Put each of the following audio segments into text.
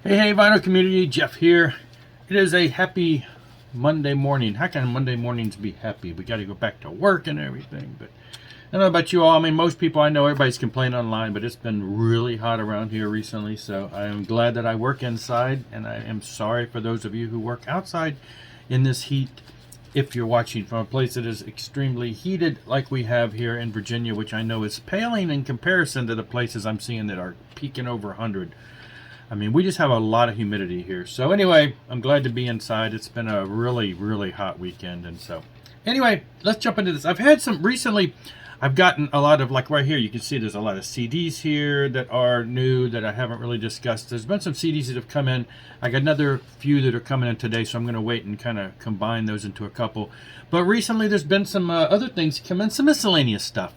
Hey, vinyl community, Jeff here. It is a happy Monday morning. How can Monday mornings be happy? We got to go back to work and everything. But I don't know about you all. I mean, most people I know, everybody's complaining online, but it's been really hot around here recently. So I am glad that I work inside, and I am sorry for those of you who work outside in this heat. If you're watching from a place that is extremely heated, like we have here in Virginia, which I know is paling in comparison to the places I'm seeing that are peaking over 100. I mean, we just have a lot of humidity here. So anyway, I'm glad to be inside. It's been a really, really hot weekend. And so anyway, let's jump into this. I've had some recently, I've gotten a lot of, like right here, you can see there's a lot of CDs here that are new that I haven't really discussed. There's been some CDs that have come in. I got another few that are coming in today, so I'm going to wait and kind of combine those into a couple. But recently there's been some other things come in, some miscellaneous stuff.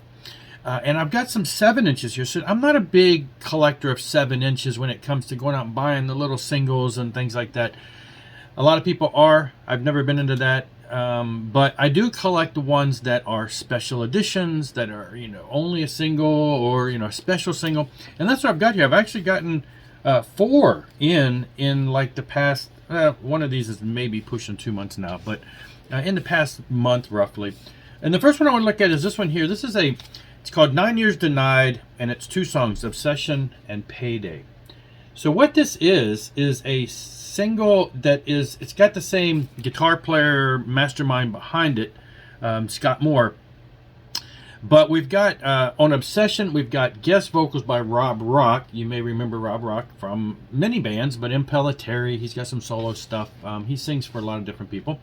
And I've got some 7-inches here. So I'm not a big collector of 7 inches when it comes to going out and buying the little singles and things like that. A lot of people are. I've never been into that. But I do collect the ones that are special editions, that are, only a single or, a special single. And that's what I've got here. I've actually gotten 4 in like the past, one of these is maybe pushing 2 months now, but in the past month roughly. And the first one I want to look at is this one here. This is it's called 9 Years Denied, and it's 2 songs, Obsession and Payday. So what this is a single that it's got the same guitar player mastermind behind it, Scott Moore. But we've got, on Obsession, we've got guest vocals by Rob Rock. You may remember Rob Rock from many bands, but Impellitteri, he's got some solo stuff. He sings for a lot of different people.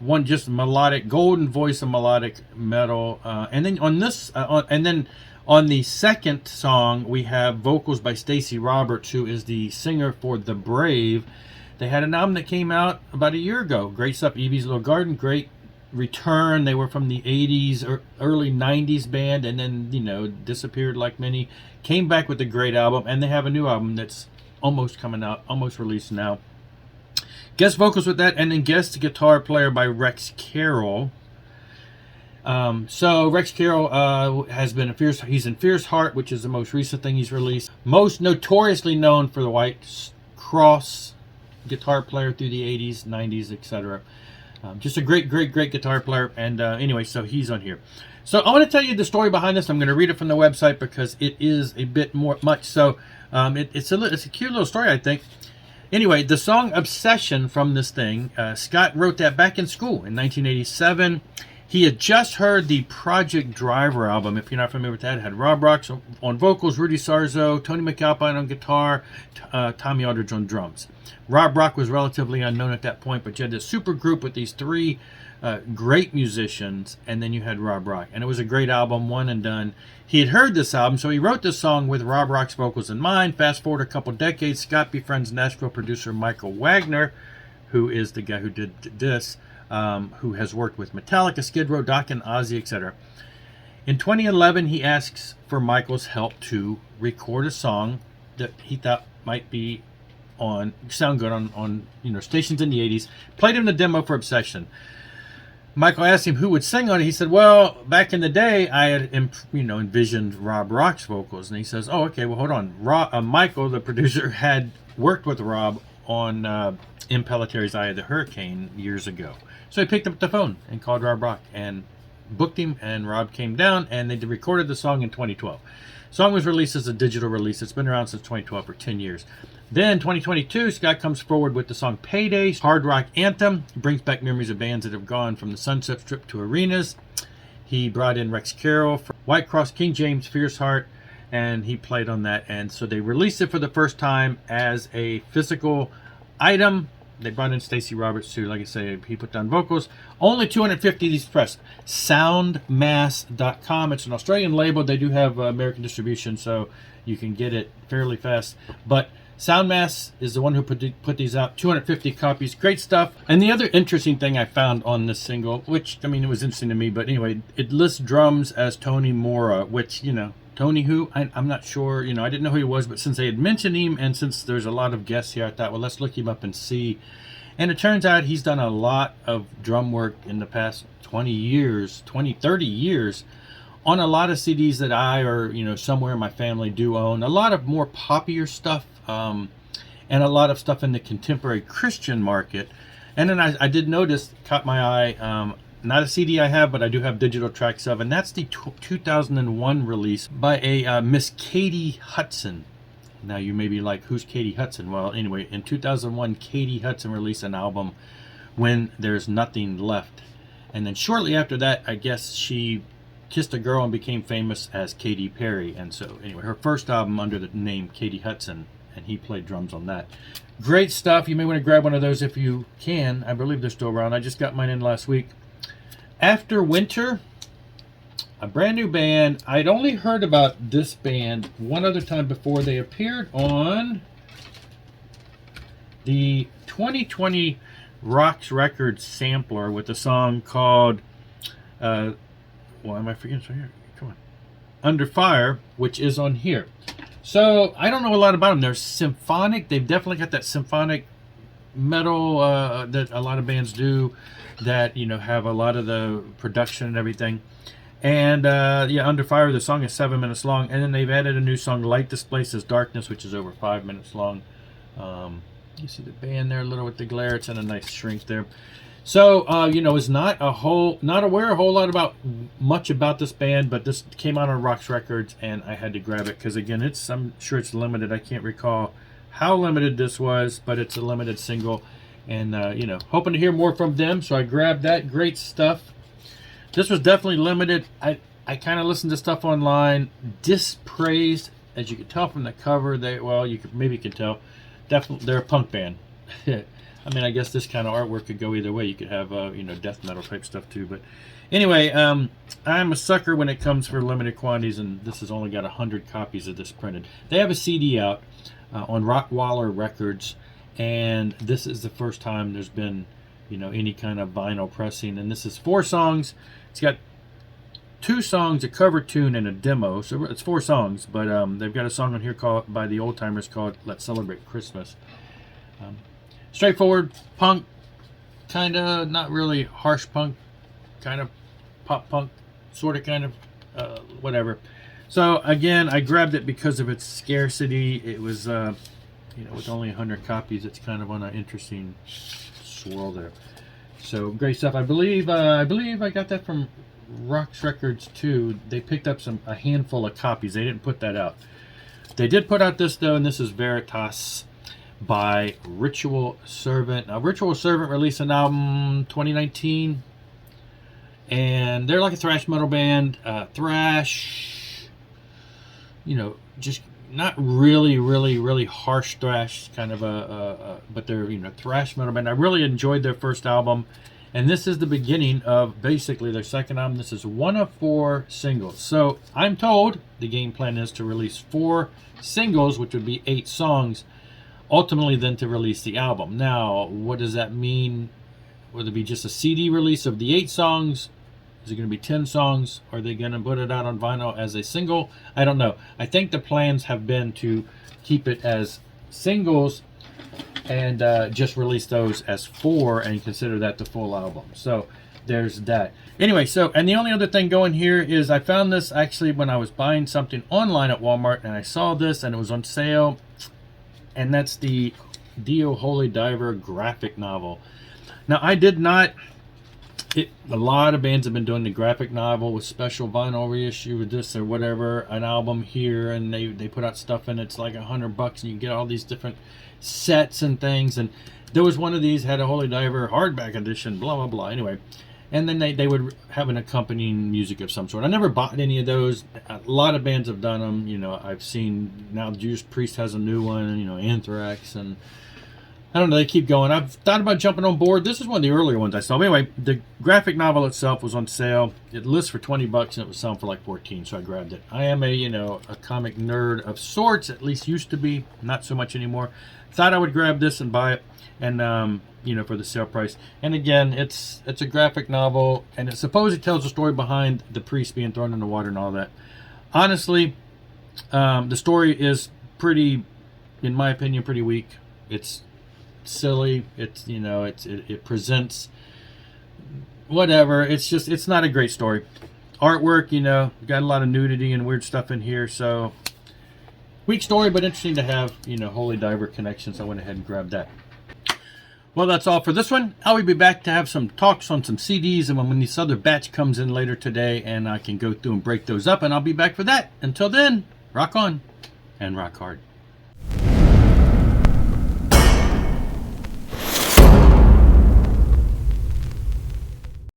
One just melodic, golden voice of melodic metal, and then on this, and then on the second song we have vocals by Stacey Roberts, who is the singer for The Brave. They had an album that came out about a year ago. Great stuff. Evie's Little Garden, great return. They were from the 80s or early 90s band, and then disappeared like many. Came back with a great album, and they have a new album that's almost coming out, almost released now. Guest vocals with that, and then guest guitar player by Rex Carroll. So Rex Carroll has been he's in Fierce Heart, which is the most recent thing he's released. Most notoriously known for the White Cross, guitar player through the 80s, 90s, etc. Just a great guitar player. And anyway, so he's on here. So I want to tell you the story behind this. I'm going to read it from the website because it is a bit much. So it's a cute little story, I think. Anyway, the song Obsession from this thing, Scott wrote that back in school in 1987. He had just heard the Project Driver album. If you're not familiar with that, it had Rob Rock on vocals, Rudy Sarzo, Tony McAlpine on guitar, Tommy Aldridge on drums. Rob Rock was relatively unknown at that point, but you had this super group with these 3 great musicians, and then you had Rob Rock. And it was a great album, one and done. He had heard this album, so he wrote this song with Rob Rock's vocals in mind. Fast forward a couple decades, Scott befriends Nashville producer Michael Wagner, who is the guy who did this, who has worked with Metallica, Skid Row, Dokken, Ozzy, etc. In 2011, he asks for Michael's help to record a song that he thought might be sound good on stations in the 80s. Played him the demo for Obsession. Michael asked him who would sing on it. He said, well, back in the day, I had envisioned Rob Rock's vocals. And he says, oh, okay, well, hold on. Michael, the producer, had worked with Rob on Impelliteri's Eye of the Hurricane years ago. So he picked up the phone and called Rob Rock and booked him, and Rob came down, and they recorded the song in 2012. The song was released as a digital release. It's been around since 2012 for 10 years. Then 2022, Scott comes forward with the song Payday, hard rock anthem. Brings back memories of bands that have gone from the Sunset Strip to arenas. He brought in Rex Carroll for White Cross, King James, Fierce Heart, and he played on that. And so they released it for the first time as a physical item. They brought in Stacey Roberts too. Like I say, he put down vocals. Only 250 of these pressed. Soundmass.com. It's an Australian label. They do have American distribution, so you can get it fairly fast. But Soundmass is the one who put these out. 250 copies. Great stuff. And the other interesting thing I found on this single, which, it was interesting to me, but anyway, it lists drums as Tony Mora, which, Tony who? I'm not sure. I didn't know who he was, but since they had mentioned him, and since there's a lot of guests here, I thought, well, let's look him up and see. And it turns out he's done a lot of drum work in the past 30 years on a lot of CDs that I or somewhere in my family do own. A lot of more poppier stuff. And and a lot of stuff in the contemporary Christian market. And then I did notice, caught my eye, not a CD I have, but I do have digital tracks of, and that's the 2001 release by a Miss Katie Hudson. Now you may be like, who's Katie Hudson? Well, anyway, in 2001, Katie Hudson released an album, When There's Nothing Left. And then shortly after that, I guess she kissed a girl and became famous as Katy Perry. And so anyway, her first album under the name Katie Hudson, and he played drums on that. Great stuff. You may want to grab one of those if you can. I believe they're still around. I just got mine in last week. After Winter, a brand new band. I'd only heard about this band one other time before. They appeared on the 2020 Rocks Records sampler with a song called, why am I forgetting? So here, come on. Under Fire, which is on here. So I don't know a lot about them. They're symphonic. They've definitely got that symphonic metal that a lot of bands do, that, you know, have a lot of the production and everything. And yeah, Under Fire, the song is 7 minutes long, and then they've added a new song, Light Displaces Darkness, which is over 5 minutes long. You see the band there a little with the glare. It's in a nice shrink there. So you know, it's not aware a whole lot about much about this band, but this came out on Rocks Records, and I had to grab it because, again, I'm sure it's limited. I can't recall how limited this was, but it's a limited single, and you know, hoping to hear more from them, so I grabbed that. Great stuff. This was definitely limited. I kind of listened to stuff online, dispraised, as you could tell from the cover. You can tell, definitely they're a punk band. I mean, I guess this kind of artwork could go either way. You could have, you know, death metal type stuff too. But anyway, I'm a sucker when it comes for limited quantities, and this has only got 100 copies of this printed. They have a CD out on Rockwaller Records, and this is the first time there's been, you know, any kind of vinyl pressing. And this is 4 songs. It's got 2 songs, a cover tune, and a demo. So it's 4 songs, but they've got a song on here called by the Old Timers called "Let's Celebrate Christmas." Straightforward punk, kind of, not really harsh punk, kind of pop punk, sort of, kind of, whatever. So again, I grabbed it because of its scarcity. It was, you know, with only 100 copies, it's kind of on an interesting swirl there. So great stuff. I believe I got that from Rocks Records too. They picked up a handful of copies. They didn't put that out. They did put out this though, and this is Veritas by Ritual Servant. Now, Ritual Servant released an album 2019, and they're like a thrash metal band. Thrash, you know, just not really harsh thrash, kind of but they're, you know, thrash metal band. I really enjoyed their first album, and this is the beginning of basically their second album. This is 1 of 4 singles. So I'm told the game plan is to release 4 singles, which would be 8 songs, ultimately then to release the album. Now, what does that mean? Will it be just a CD release of the 8 songs? Is it going to be 10 songs? Are they going to put it out on vinyl as a single? I don't know. I think the plans have been to keep it as singles and just release those as 4 and consider that the full album. So there's that. Anyway, and the only other thing going here is I found this actually when I was buying something online at Walmart, and I saw this and it was on sale. And that's the Dio Holy Diver graphic novel. Now, I did not... a lot of bands have been doing the graphic novel with special vinyl reissue with this or whatever, an album here, and they put out stuff, and it's like $100, and you get all these different sets and things. And there was one of these, had a Holy Diver hardback edition, blah, blah, blah. Anyway, and then they would have an accompanying music of some sort. I never bought any of those. A lot of bands have done them. You know, I've seen now Judas Priest has a new one, you know, Anthrax, and I don't know, they keep going. I've thought about jumping on board. This is one of the earlier ones I saw. But anyway, the graphic novel itself was on sale. It lists for $20 and it was selling for like 14, so I grabbed it. I am a comic nerd of sorts, at least used to be, not so much anymore. Thought I would grab this and buy it, and you know, for the sale price. And again, it's a graphic novel, and it supposedly tells the story behind the priest being thrown in the water and all that. Honestly, the story is pretty, in my opinion, pretty weak. It's silly. It's, you know, it presents whatever. It's not a great story. Artwork, you know, got a lot of nudity and weird stuff in here, so Weak story, but interesting to have, Holy Diver connections. I went ahead and grabbed that. Well, that's all for this one. I will be back to have some talks on some CDs, and when this other batch comes in later today, and I can go through and break those up, and I'll be back for that. Until then, rock on and rock hard.